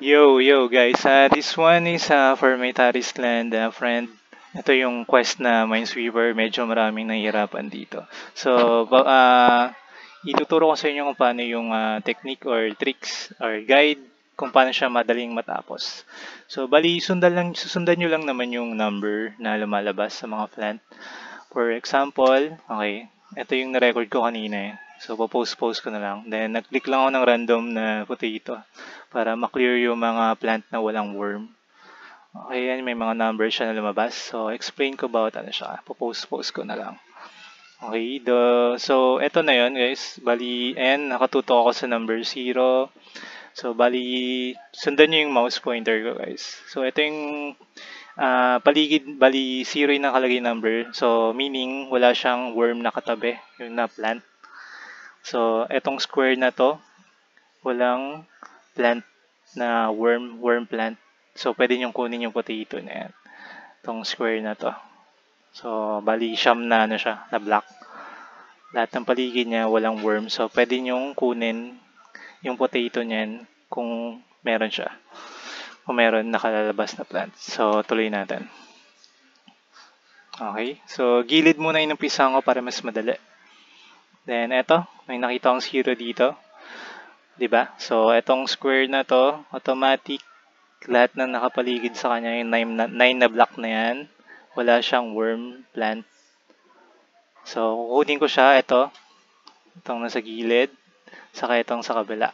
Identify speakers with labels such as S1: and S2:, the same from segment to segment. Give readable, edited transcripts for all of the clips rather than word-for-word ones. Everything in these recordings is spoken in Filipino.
S1: Yo guys, this one is for my Taris Land friend. Ito yung quest na Minesweeper, medyo maraming nahihirapan dito. So, ituturo ko sa inyo kung paano yung technique or tricks or guide kung paano siya madaling matapos. So, bali, susundan nyo lang naman yung number na lumalabas sa mga plant. For example, okay, ito yung na-record ko kanina eh. So, post ko na lang. Then, nag-click lang ako ng random na potato para ma-clear yung mga plant na walang worm. Okay, yan, may mga numbers siya na lumabas. So, explain ko about ano siya. Post ko na lang. Okay, so, eto na yon guys. Bali, ayan, nakatuto ako sa number 0. So, bali, sundan nyo yung mouse pointer ko guys. So, ito yung paligid, bali 0 yung nakalagay number. So, meaning wala siyang worm na katabi, yung na plant. So, etong square na to, walang plant na worm plant. So, pwede nyo kunin yung potato na yan. Itong square na to. So, bali siyam na ano siya, na black. Lahat ng paligid niya walang worm. So, pwede nyo kunin yung potato niyan kung meron siya. Kung meron nakalalabas na plant. So, tuloy natin. Okay. So, gilid muna yung umpisahan ko para mas madali. Then, eto. May nakita akong 0 dito. 'Di ba? So, etong square na to, automatic, lahat ng nakapaligid sa kanya, yung 9 na block na yan, wala siyang worm plant. So, kukunin ko siya, itong nasa gilid, saka itong sa kabila.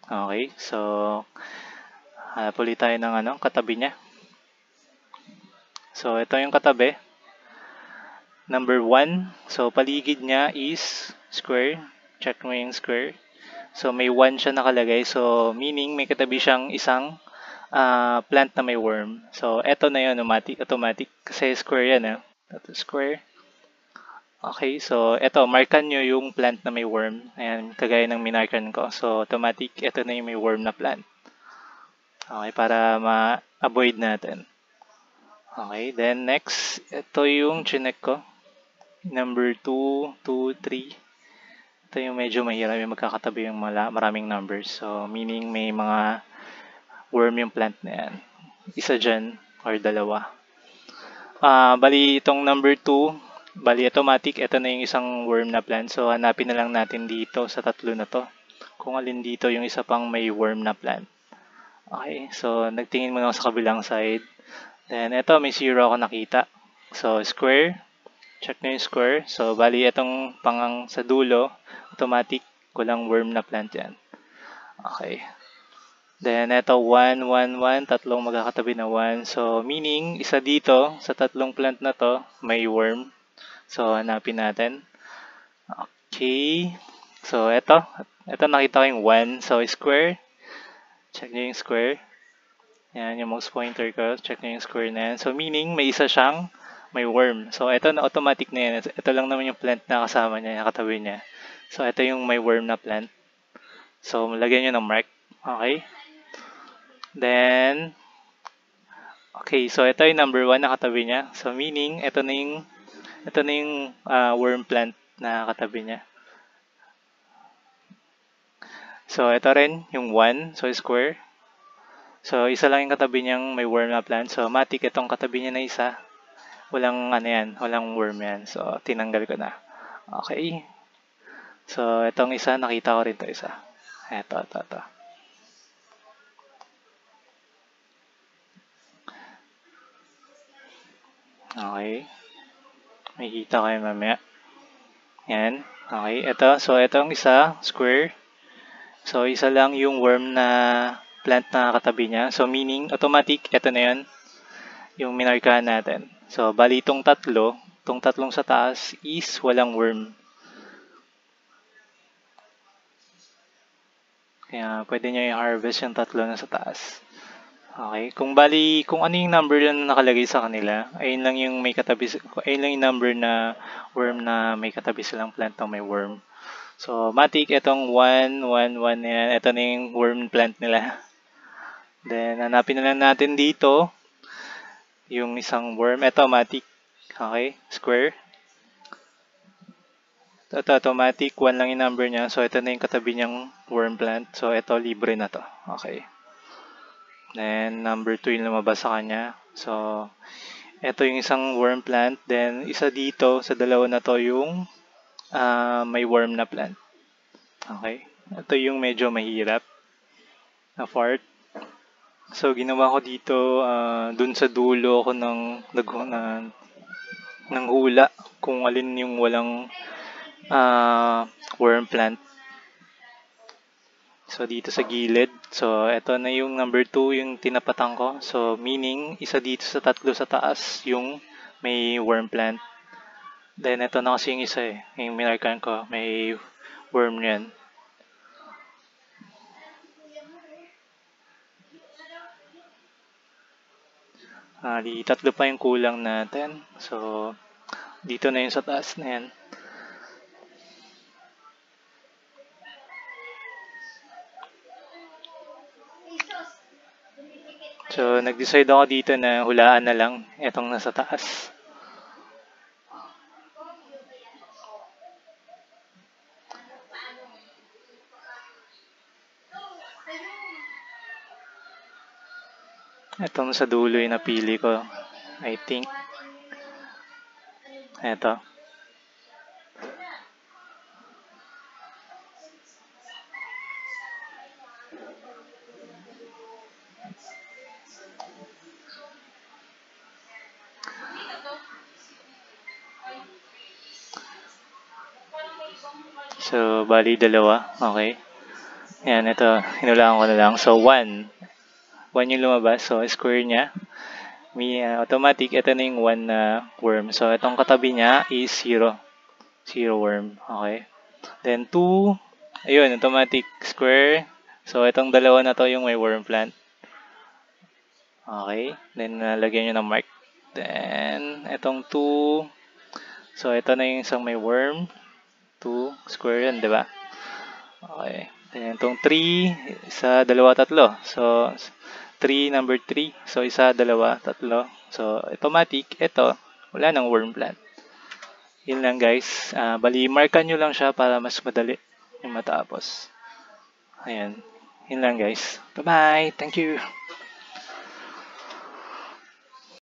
S1: Okay, so, hanap ulit tayo ng katabi niya. So, ito yung katabi. Number 1. So, paligid niya is square. Check mo yung square. So, may 1 siya nakalagay. So, meaning may katabi siyang isang plant na may worm. So, eto na yun, automatic. Kasi square yan, eh. Ito, square. Okay, so eto, markan nyo yung plant na may worm. Ayan, kagaya ng minarkan ko. So, automatic, eto na yung may worm na plant. Okay, para ma-avoid natin. Okay, then next, ito yung chinek ko. Number 2, 2, 3. Ito yung medyo mahirap yung magkakatabi yung maraming numbers. So, meaning may mga worm yung plant na yan. Isa dyan or dalawa. Bali itong number 2, bali automatic, ito na yung isang worm na plant. So, hanapin na lang natin dito sa tatlo na to. Kung alin dito yung isa pang may worm na plant. Okay, so nagtingin muna ako sa kabilang side. Then, ito may 0 ako nakita. So, square. Check na yung square. So, bali itong pangang sa dulo, automatic, kulang worm na plant yan. Okay. Then, ito 1, 1, 1. Tatlong magkakatabi na 1. So, meaning, isa dito, sa tatlong plant na to, may worm. So, hanapin natin. Okay. So, ito. Ito nakita ko yung 1. So, square. Check nyo yung square. Yan, yung mouse pointer ko. Check nyo yung square na yan. So, meaning, may isa siyang may worm. So, ito na automatic na yan. Ito lang naman yung plant na kasama niya, yung katabi niya. So, ito yung may worm na plant. So, lagyan nyo ng mark. Okay. Then, okay, so ito yung number 1 na katabi niya. So meaning, ito na yung worm plant na katabi niya. So ito rin yung 1, so square. So isa lang yung katabi niyang may worm na plant. So matik itong katabi niya na isa. Walang ano yan, walang worm yan. So tinanggal ko na. Okay. So itong isa, nakita ko rin to isa. Ito. Okay. Makikita kayo mamaya. Yan. Okay. Ito. So, itong isa, square. So, isa lang yung worm na plant na katabi niya. So, meaning, automatic, ito na yun. Yung minarkahan natin. So, bali itong tatlong sa taas is walang worm. Kaya, pwede nyo i-harvest yung tatlo na sa taas. Okay. Kung ano yung number na nakalagay sa kanila, ayun lang yung ayun lang yung number na worm na may katabi silang plant na may worm. So, matik, itong 1, 1, 1 na yan. Ito na yung worm plant nila. Then, hanapin na lang natin dito yung isang worm. Ito, matik. Okay, square. Ito automatic, 1 lang yung number niya. So ito na yung katabi niyang worm plant. So ito libre na to. Okay. Then number 2 yung lumabas sa kanya. So ito yung isang worm plant. Then isa dito sa dalawa na to yung may worm na plant. Okay. Ito yung medyo mahirap na part. So ginawa ko dito dun sa dulo ako ng hula kung alin yung walang worm plant. So, dito sa gilid. So, ito na yung number 2, yung tinapatan ko. So, meaning, isa dito sa tatlo sa taas, yung may worm plant. Then, ito na kasi yung isa eh. Yung minarkan ko, may worm yan. Di tatlo pa yung kulang natin. So, dito na yung sa taas na yan. So, nag-decide ako dito na hulaan na lang itong nasa taas. Itong sa dulo yung napili ko. I think. Ito. So, bali dalawa. Okay. Ayan, ito. Hinulaan ko na lang. So, 1. 1 yung lumabas. So, square niya. May automatic. Ito na yung 1 na worm. So, itong katabi niya is 0. 0 worm. Okay. Then, 2. Ayun, automatic square. So, itong dalawa na to yung may worm plant. Okay. Then, lagyan nyo ng mark. Then, itong 2. So, ito na yung isang may worm. 2. Square yan, di ba? Okay. Then, itong 3, isa, dalawa, tatlo. So, 3, number 3. So, isa, dalawa, tatlo. So, automatic. Ito, wala nang worm plant. Yun lang guys. Bali, markan nyo lang siya para mas madali yung matapos. Ayan. Yun lang guys. Bye-bye. Thank you.